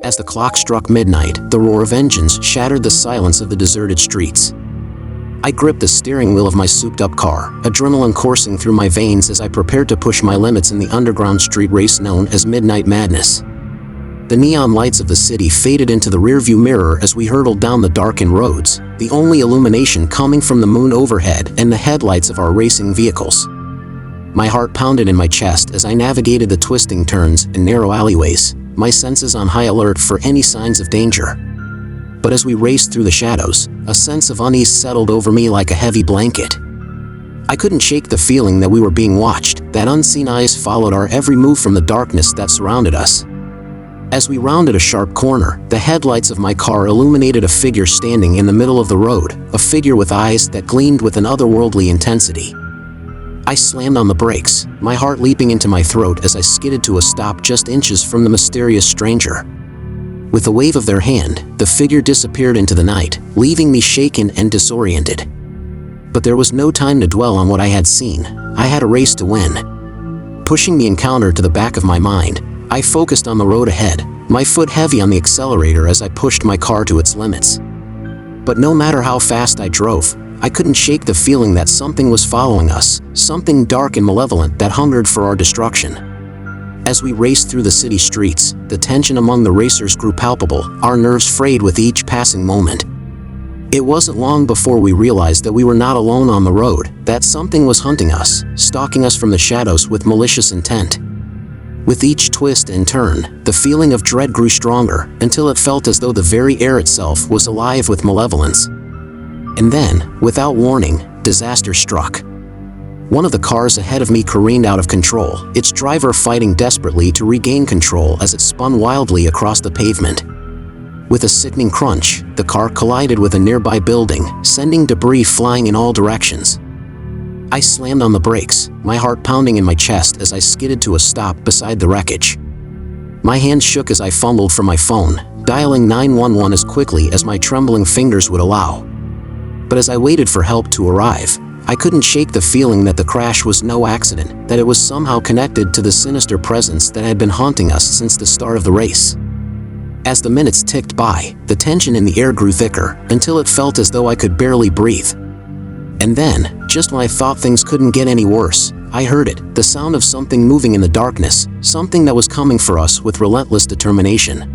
As the clock struck midnight, the roar of engines shattered the silence of the deserted streets. I gripped the steering wheel of my souped-up car, adrenaline coursing through my veins as I prepared to push my limits in the underground street race known as Midnight Madness. The neon lights of the city faded into the rearview mirror as we hurtled down the darkened roads, the only illumination coming from the moon overhead and the headlights of our racing vehicles. My heart pounded in my chest as I navigated the twisting turns and narrow alleyways, my senses on high alert for any signs of danger. But as we raced through the shadows, a sense of unease settled over me like a heavy blanket. I couldn't shake the feeling that we were being watched, that unseen eyes followed our every move from the darkness that surrounded us. As we rounded a sharp corner, the headlights of my car illuminated a figure standing in the middle of the road, a figure with eyes that gleamed with an otherworldly intensity. I slammed on the brakes, my heart leaping into my throat as I skidded to a stop just inches from the mysterious stranger. With a wave of their hand, the figure disappeared into the night, leaving me shaken and disoriented. But there was no time to dwell on what I had seen. I had a race to win. Pushing the encounter to the back of my mind, I focused on the road ahead, my foot heavy on the accelerator as I pushed my car to its limits. But no matter how fast I drove, I couldn't shake the feeling that something was following us, something dark and malevolent that hungered for our destruction. As we raced through the city streets, the tension among the racers grew palpable, our nerves frayed with each passing moment. It wasn't long before we realized that we were not alone on the road, that something was hunting us, stalking us from the shadows with malicious intent. With each twist and turn, the feeling of dread grew stronger, until it felt as though the very air itself was alive with malevolence. And then, without warning, disaster struck. One of the cars ahead of me careened out of control, its driver fighting desperately to regain control as it spun wildly across the pavement. With a sickening crunch, the car collided with a nearby building, sending debris flying in all directions. I slammed on the brakes, my heart pounding in my chest as I skidded to a stop beside the wreckage. My hands shook as I fumbled for my phone, dialing 911 as quickly as my trembling fingers would allow. But as I waited for help to arrive, I couldn't shake the feeling that the crash was no accident, that it was somehow connected to the sinister presence that had been haunting us since the start of the race. As the minutes ticked by, the tension in the air grew thicker, until it felt as though I could barely breathe. And then, just when I thought things couldn't get any worse, I heard it, the sound of something moving in the darkness, something that was coming for us with relentless determination.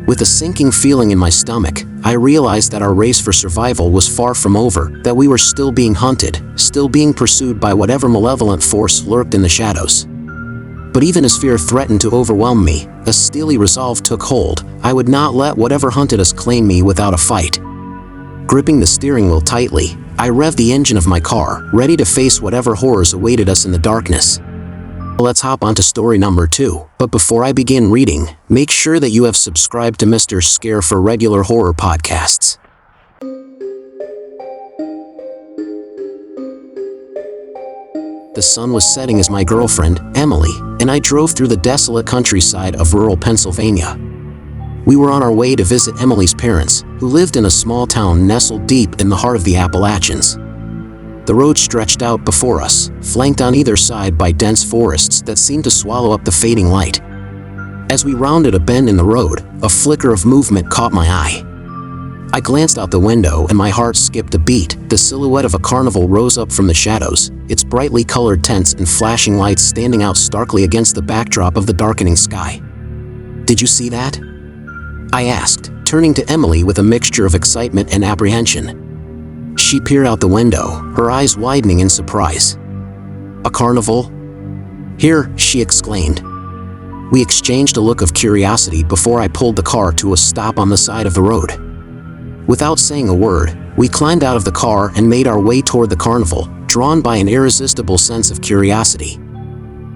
With a sinking feeling in my stomach, I realized that our race for survival was far from over, that we were still being hunted, still being pursued by whatever malevolent force lurked in the shadows. But even as fear threatened to overwhelm me, a steely resolve took hold. I would not let whatever hunted us claim me without a fight. Gripping the steering wheel tightly, I revved the engine of my car, ready to face whatever horrors awaited us in the darkness. Let's hop onto story number 2, but before I begin reading, make sure that you have subscribed to Mr. Scare for regular horror podcasts. The sun was setting as my girlfriend, Emily, and I drove through the desolate countryside of rural Pennsylvania. We were on our way to visit Emily's parents, who lived in a small town nestled deep in the heart of the Appalachians. The road stretched out before us, flanked on either side by dense forests that seemed to swallow up the fading light. As we rounded a bend in the road, a flicker of movement caught my eye. I glanced out the window and my heart skipped a beat. The silhouette of a carnival rose up from the shadows, its brightly colored tents and flashing lights standing out starkly against the backdrop of the darkening sky. "Did you see that?" I asked, turning to Emily with a mixture of excitement and apprehension. She peered out the window, her eyes widening in surprise. "A carnival?" "Here," she exclaimed. We exchanged a look of curiosity before I pulled the car to a stop on the side of the road. Without saying a word, we climbed out of the car and made our way toward the carnival, drawn by an irresistible sense of curiosity.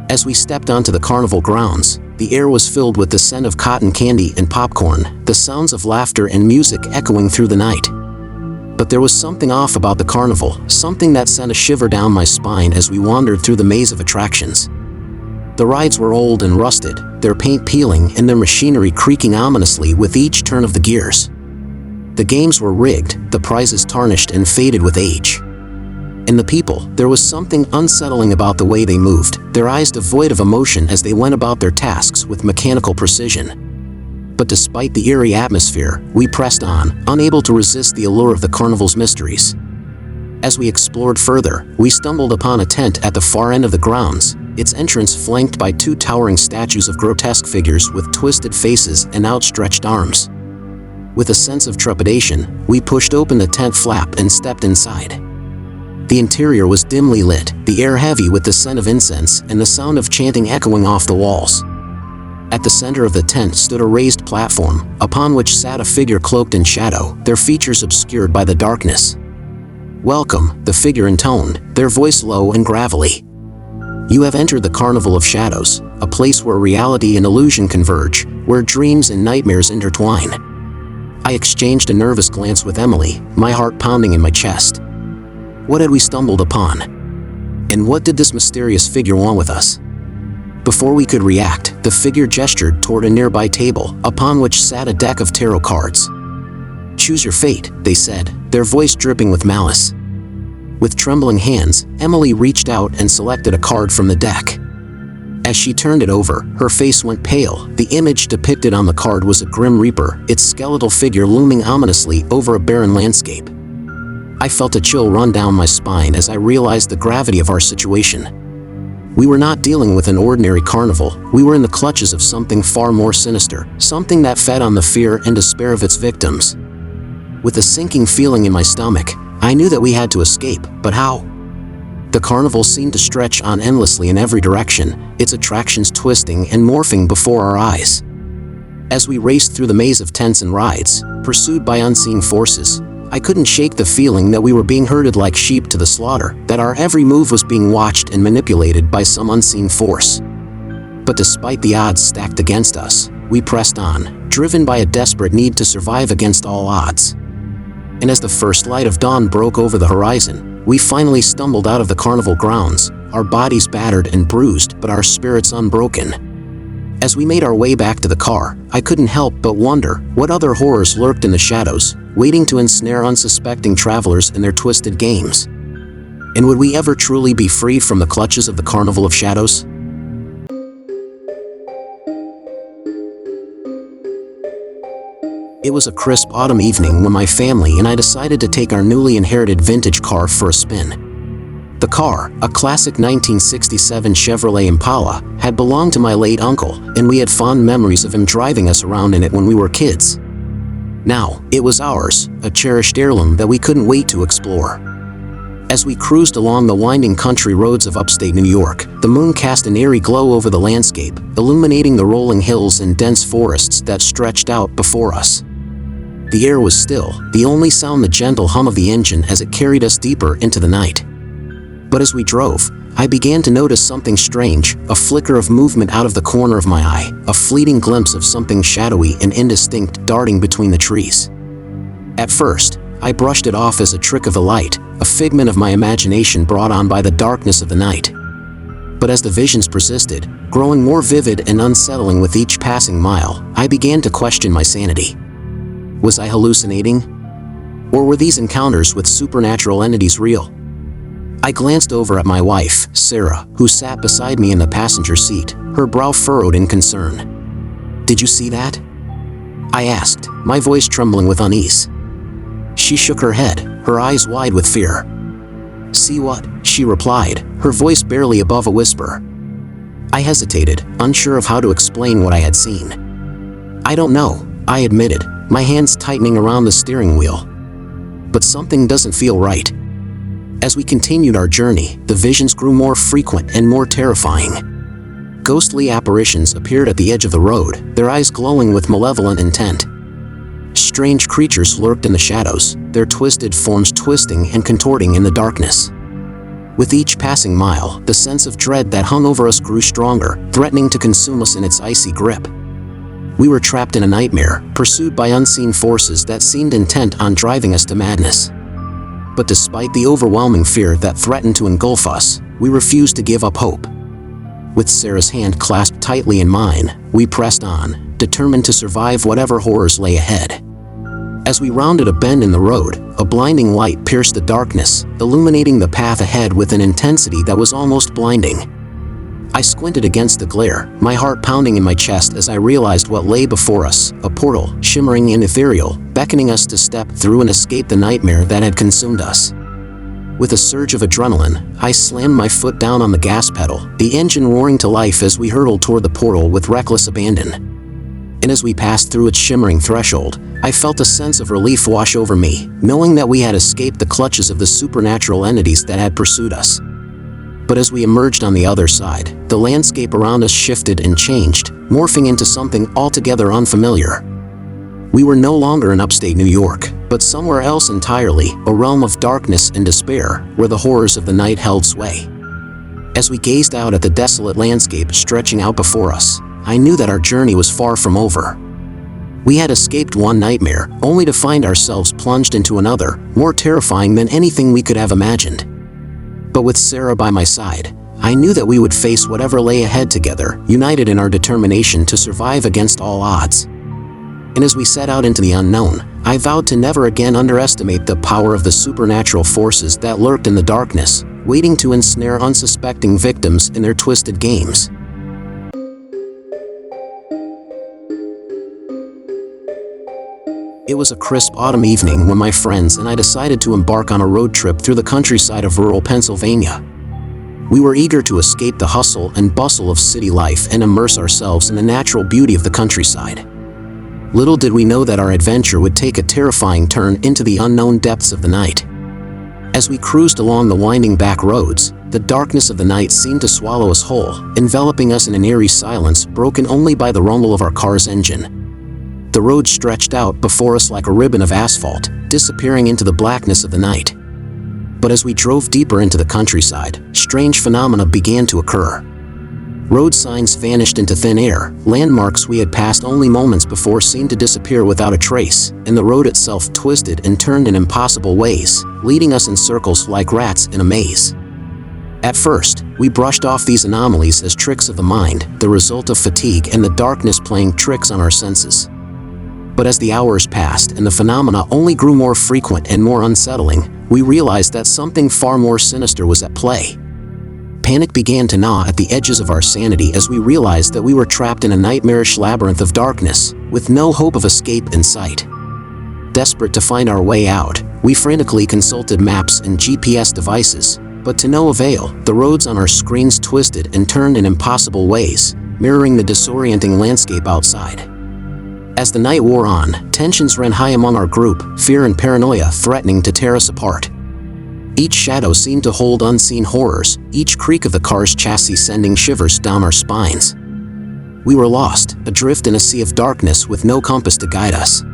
As we stepped onto the carnival grounds, the air was filled with the scent of cotton candy and popcorn, the sounds of laughter and music echoing through the night. But there was something off about the carnival, something that sent a shiver down my spine as we wandered through the maze of attractions. The rides were old and rusted, their paint peeling and their machinery creaking ominously with each turn of the gears. The games were rigged, the prizes tarnished and faded with age. And the people, there was something unsettling about the way they moved, their eyes devoid of emotion as they went about their tasks with mechanical precision. But despite the eerie atmosphere, we pressed on, unable to resist the allure of the carnival's mysteries. As we explored further, we stumbled upon a tent at the far end of the grounds, its entrance flanked by two towering statues of grotesque figures with twisted faces and outstretched arms. With a sense of trepidation, we pushed open the tent flap and stepped inside. The interior was dimly lit, the air heavy with the scent of incense and the sound of chanting echoing off the walls. At the center of the tent stood a raised platform, upon which sat a figure cloaked in shadow, their features obscured by the darkness. "Welcome," the figure intoned, their voice low and gravelly. "You have entered the Carnival of Shadows, a place where reality and illusion converge, where dreams and nightmares intertwine." I exchanged a nervous glance with Emily, my heart pounding in my chest. What had we stumbled upon? And what did this mysterious figure want with us? Before we could react, the figure gestured toward a nearby table, upon which sat a deck of tarot cards. "Choose your fate," they said, their voice dripping with malice. With trembling hands, Emily reached out and selected a card from the deck. As she turned it over, her face went pale. The image depicted on the card was a grim reaper, its skeletal figure looming ominously over a barren landscape. I felt a chill run down my spine as I realized the gravity of our situation. We were not dealing with an ordinary carnival, we were in the clutches of something far more sinister, something that fed on the fear and despair of its victims. With a sinking feeling in my stomach, I knew that we had to escape, but how? The carnival seemed to stretch on endlessly in every direction, its attractions twisting and morphing before our eyes. As we raced through the maze of tents and rides, pursued by unseen forces, I couldn't shake the feeling that we were being herded like sheep to the slaughter, that our every move was being watched and manipulated by some unseen force. But despite the odds stacked against us, we pressed on, driven by a desperate need to survive against all odds. And as the first light of dawn broke over the horizon, we finally stumbled out of the carnival grounds, our bodies battered and bruised, but our spirits unbroken. As we made our way back to the car, I couldn't help but wonder what other horrors lurked in the shadows, waiting to ensnare unsuspecting travelers in their twisted games. And would we ever truly be freed from the clutches of the Carnival of Shadows? It was a crisp autumn evening when my family and I decided to take our newly inherited vintage car for a spin. The car, a classic 1967 Chevrolet Impala, had belonged to my late uncle, and we had fond memories of him driving us around in it when we were kids. Now, it was ours, a cherished heirloom that we couldn't wait to explore. As we cruised along the winding country roads of upstate New York, the moon cast an eerie glow over the landscape, illuminating the rolling hills and dense forests that stretched out before us. The air was still, the only sound the gentle hum of the engine as it carried us deeper into the night. But as we drove, I began to notice something strange, a flicker of movement out of the corner of my eye, a fleeting glimpse of something shadowy and indistinct darting between the trees. At first, I brushed it off as a trick of the light, a figment of my imagination brought on by the darkness of the night. But as the visions persisted, growing more vivid and unsettling with each passing mile, I began to question my sanity. Was I hallucinating? Or were these encounters with supernatural entities real? I glanced over at my wife, Sarah, who sat beside me in the passenger seat, her brow furrowed in concern. "Did you see that?" I asked, my voice trembling with unease. She shook her head, her eyes wide with fear. "See what?" she replied, her voice barely above a whisper. I hesitated, unsure of how to explain what I had seen. "I don't know," I admitted, my hands tightening around the steering wheel. "But something doesn't feel right." As we continued our journey, the visions grew more frequent and more terrifying. Ghostly apparitions appeared at the edge of the road, their eyes glowing with malevolent intent. Strange creatures lurked in the shadows, their twisted forms twisting and contorting in the darkness. With each passing mile, the sense of dread that hung over us grew stronger, threatening to consume us in its icy grip. We were trapped in a nightmare, pursued by unseen forces that seemed intent on driving us to madness. But despite the overwhelming fear that threatened to engulf us, we refused to give up hope. With Sarah's hand clasped tightly in mine, we pressed on, determined to survive whatever horrors lay ahead. As we rounded a bend in the road, a blinding light pierced the darkness, illuminating the path ahead with an intensity that was almost blinding. I squinted against the glare, my heart pounding in my chest as I realized what lay before us, a portal, shimmering and ethereal, beckoning us to step through and escape the nightmare that had consumed us. With a surge of adrenaline, I slammed my foot down on the gas pedal, the engine roaring to life as we hurtled toward the portal with reckless abandon. And as we passed through its shimmering threshold, I felt a sense of relief wash over me, knowing that we had escaped the clutches of the supernatural entities that had pursued us. But as we emerged on the other side, the landscape around us shifted and changed, morphing into something altogether unfamiliar. We were no longer in upstate New York, but somewhere else entirely, a realm of darkness and despair, where the horrors of the night held sway. As we gazed out at the desolate landscape stretching out before us, I knew that our journey was far from over. We had escaped one nightmare, only to find ourselves plunged into another, more terrifying than anything we could have imagined. But with Sarah by my side, I knew that we would face whatever lay ahead together, united in our determination to survive against all odds. And as we set out into the unknown, I vowed to never again underestimate the power of the supernatural forces that lurked in the darkness, waiting to ensnare unsuspecting victims in their twisted games. It was a crisp autumn evening when my friends and I decided to embark on a road trip through the countryside of rural Pennsylvania. We were eager to escape the hustle and bustle of city life and immerse ourselves in the natural beauty of the countryside. Little did we know that our adventure would take a terrifying turn into the unknown depths of the night. As we cruised along the winding back roads, the darkness of the night seemed to swallow us whole, enveloping us in an eerie silence broken only by the rumble of our car's engine. The road stretched out before us like a ribbon of asphalt, disappearing into the blackness of the night. But as we drove deeper into the countryside, strange phenomena began to occur. Road signs vanished into thin air, landmarks we had passed only moments before seemed to disappear without a trace, and the road itself twisted and turned in impossible ways, leading us in circles like rats in a maze. At first, we brushed off these anomalies as tricks of the mind, the result of fatigue and the darkness playing tricks on our senses. But as the hours passed and the phenomena only grew more frequent and more unsettling, we realized that something far more sinister was at play. Panic began to gnaw at the edges of our sanity as we realized that we were trapped in a nightmarish labyrinth of darkness, with no hope of escape in sight. Desperate to find our way out, we frantically consulted maps and GPS devices, but to no avail. The roads on our screens twisted and turned in impossible ways, mirroring the disorienting landscape outside. As the night wore on, tensions ran high among our group, fear and paranoia threatening to tear us apart. Each shadow seemed to hold unseen horrors, each creak of the car's chassis sending shivers down our spines. We were lost, adrift in a sea of darkness with no compass to guide us.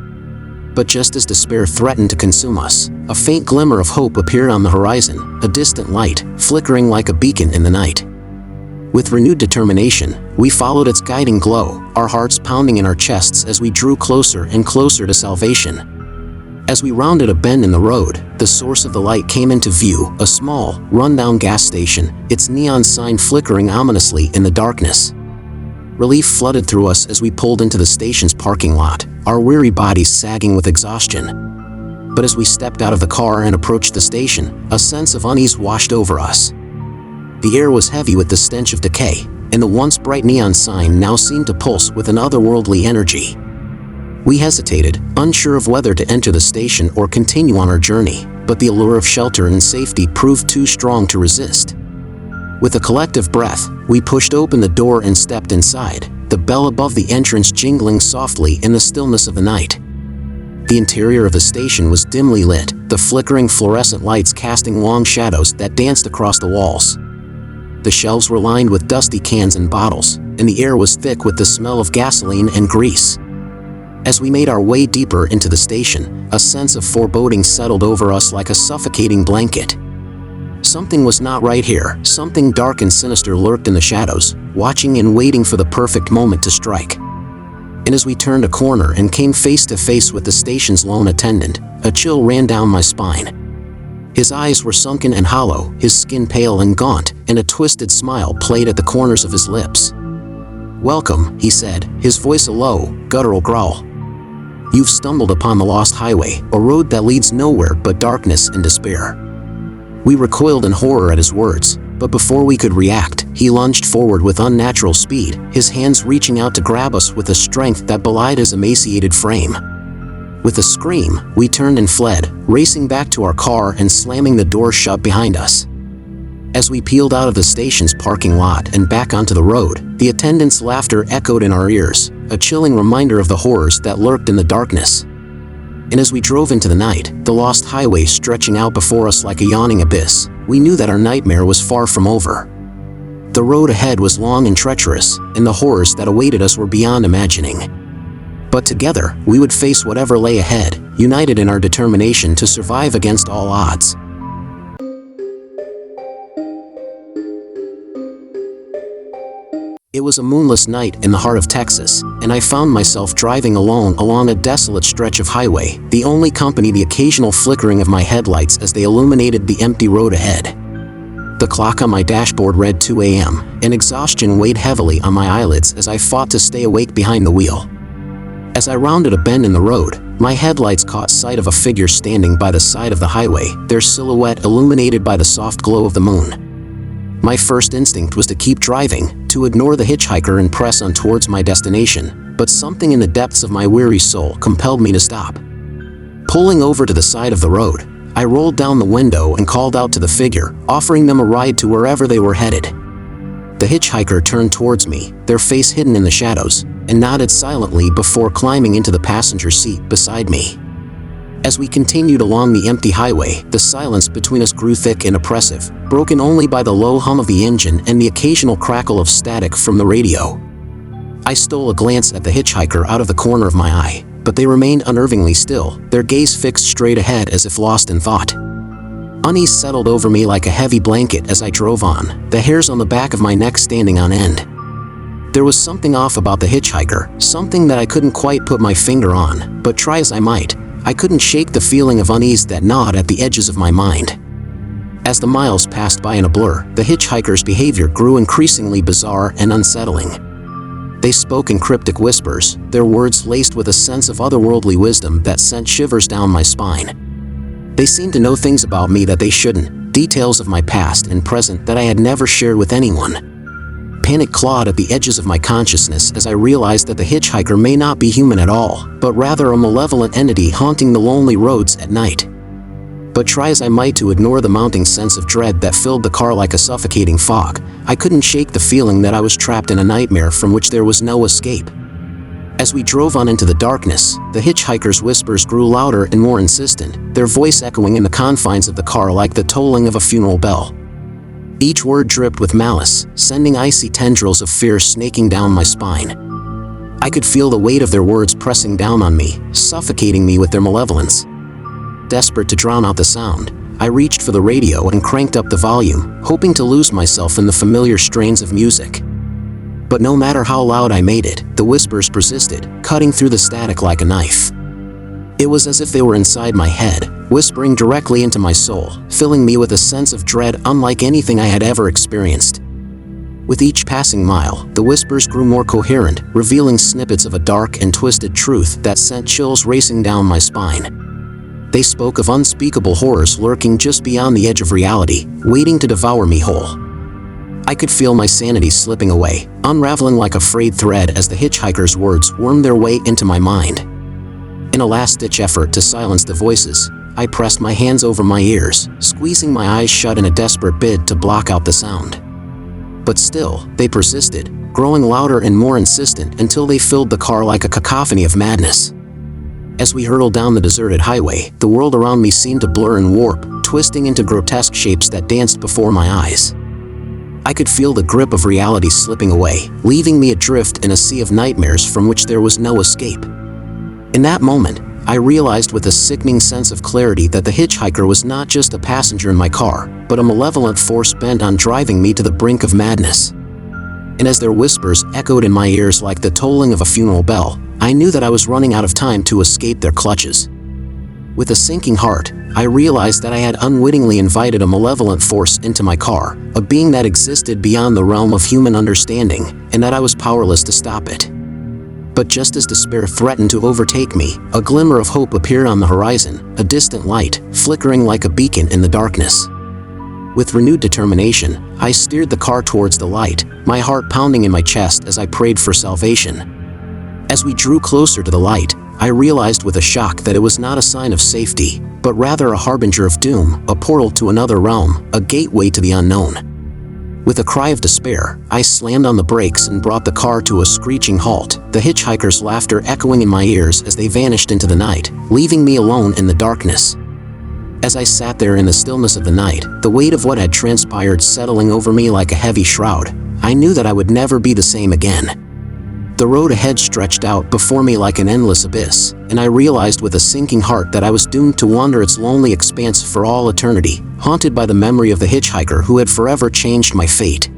But just as despair threatened to consume us, a faint glimmer of hope appeared on the horizon, a distant light, flickering like a beacon in the night. With renewed determination, we followed its guiding glow, our hearts pounding in our chests as we drew closer and closer to salvation. As we rounded a bend in the road, the source of the light came into view, a small, run-down gas station, its neon sign flickering ominously in the darkness. Relief flooded through us as we pulled into the station's parking lot, our weary bodies sagging with exhaustion. But as we stepped out of the car and approached the station, a sense of unease washed over us. The air was heavy with the stench of decay, and the once bright neon sign now seemed to pulse with an otherworldly energy. We hesitated, unsure of whether to enter the station or continue on our journey, but the allure of shelter and safety proved too strong to resist. With a collective breath, we pushed open the door and stepped inside, the bell above the entrance jingling softly in the stillness of the night. The interior of the station was dimly lit, the flickering fluorescent lights casting long shadows that danced across the walls. The shelves were lined with dusty cans and bottles, and the air was thick with the smell of gasoline and grease. As we made our way deeper into the station, a sense of foreboding settled over us like a suffocating blanket. Something was not right here. Something dark and sinister lurked in the shadows, watching and waiting for the perfect moment to strike. And as we turned a corner and came face to face with the station's lone attendant, a chill ran down my spine. His eyes were sunken and hollow, his skin pale and gaunt, and a twisted smile played at the corners of his lips. "Welcome," he said, his voice a low, guttural growl. "You've stumbled upon the lost highway, a road that leads nowhere but darkness and despair." We recoiled in horror at his words, But before we could react, he lunged forward with unnatural speed, his hands reaching out to grab us with a strength that belied his emaciated frame. With a scream, we turned and fled, racing back to our car and slamming the door shut behind us. As we peeled out of the station's parking lot and back onto the road, the attendants' laughter echoed in our ears, a chilling reminder of the horrors that lurked in the darkness. And as we drove into the night, the lost highway stretching out before us like a yawning abyss, we knew that our nightmare was far from over. The road ahead was long and treacherous, and the horrors that awaited us were beyond imagining. But together, we would face whatever lay ahead, united in our determination to survive against all odds. It was a moonless night in the heart of Texas, and I found myself driving alone along a desolate stretch of highway, the only company the occasional flickering of my headlights as they illuminated the empty road ahead. The clock on my dashboard read 2 a.m., and exhaustion weighed heavily on my eyelids as I fought to stay awake behind the wheel. As I rounded a bend in the road, my headlights caught sight of a figure standing by the side of the highway, their silhouette illuminated by the soft glow of the moon. My first instinct was to keep driving, to ignore the hitchhiker and press on towards my destination, but something in the depths of my weary soul compelled me to stop. Pulling over to the side of the road, I rolled down the window and called out to the figure, offering them a ride to wherever they were headed. The hitchhiker turned towards me, their face hidden in the shadows, and nodded silently before climbing into the passenger seat beside me. As we continued along the empty highway, the silence between us grew thick and oppressive, broken only by the low hum of the engine and the occasional crackle of static from the radio. I stole a glance at the hitchhiker out of the corner of my eye, but they remained unnervingly still, their gaze fixed straight ahead as if lost in thought. Unease settled over me like a heavy blanket as I drove on, the hairs on the back of my neck standing on end. There was something off about the hitchhiker, something that I couldn't quite put my finger on, but try as I might, I couldn't shake the feeling of unease that gnawed at the edges of my mind. As the miles passed by in a blur, the hitchhiker's behavior grew increasingly bizarre and unsettling. They spoke in cryptic whispers, their words laced with a sense of otherworldly wisdom that sent shivers down my spine. They seemed to know things about me that they shouldn't, details of my past and present that I had never shared with anyone. Panic clawed at the edges of my consciousness as I realized that the hitchhiker may not be human at all, but rather a malevolent entity haunting the lonely roads at night. But try as I might to ignore the mounting sense of dread that filled the car like a suffocating fog, I couldn't shake the feeling that I was trapped in a nightmare from which there was no escape. As we drove on into the darkness, the hitchhiker's whispers grew louder and more insistent, their voice echoing in the confines of the car like the tolling of a funeral bell. Each word dripped with malice, sending icy tendrils of fear snaking down my spine. I could feel the weight of their words pressing down on me, suffocating me with their malevolence. Desperate to drown out the sound, I reached for the radio and cranked up the volume, hoping to lose myself in the familiar strains of music. But no matter how loud I made it, the whispers persisted, cutting through the static like a knife. It was as if they were inside my head, whispering directly into my soul, filling me with a sense of dread unlike anything I had ever experienced. With each passing mile, the whispers grew more coherent, revealing snippets of a dark and twisted truth that sent chills racing down my spine. They spoke of unspeakable horrors lurking just beyond the edge of reality, waiting to devour me whole. I could feel my sanity slipping away, unraveling like a frayed thread as the hitchhiker's words wormed their way into my mind. In a last-ditch effort to silence the voices, I pressed my hands over my ears, squeezing my eyes shut in a desperate bid to block out the sound. But still, they persisted, growing louder and more insistent until they filled the car like a cacophony of madness. As we hurtled down the deserted highway, the world around me seemed to blur and warp, twisting into grotesque shapes that danced before my eyes. I could feel the grip of reality slipping away, leaving me adrift in a sea of nightmares from which there was no escape. In that moment, I realized with a sickening sense of clarity that the hitchhiker was not just a passenger in my car, but a malevolent force bent on driving me to the brink of madness. And as their whispers echoed in my ears like the tolling of a funeral bell, I knew that I was running out of time to escape their clutches. With a sinking heart, I realized that I had unwittingly invited a malevolent force into my car, a being that existed beyond the realm of human understanding, and that I was powerless to stop it. But just as despair threatened to overtake me, a glimmer of hope appeared on the horizon, a distant light, flickering like a beacon in the darkness. With renewed determination, I steered the car towards the light, my heart pounding in my chest as I prayed for salvation. As we drew closer to the light, I realized with a shock that it was not a sign of safety, but rather a harbinger of doom, a portal to another realm, a gateway to the unknown. With a cry of despair, I slammed on the brakes and brought the car to a screeching halt, the hitchhikers' laughter echoing in my ears as they vanished into the night, leaving me alone in the darkness. As I sat there in the stillness of the night, the weight of what had transpired settling over me like a heavy shroud, I knew that I would never be the same again. The road ahead stretched out before me like an endless abyss, and I realized with a sinking heart that I was doomed to wander its lonely expanse for all eternity, haunted by the memory of the hitchhiker who had forever changed my fate.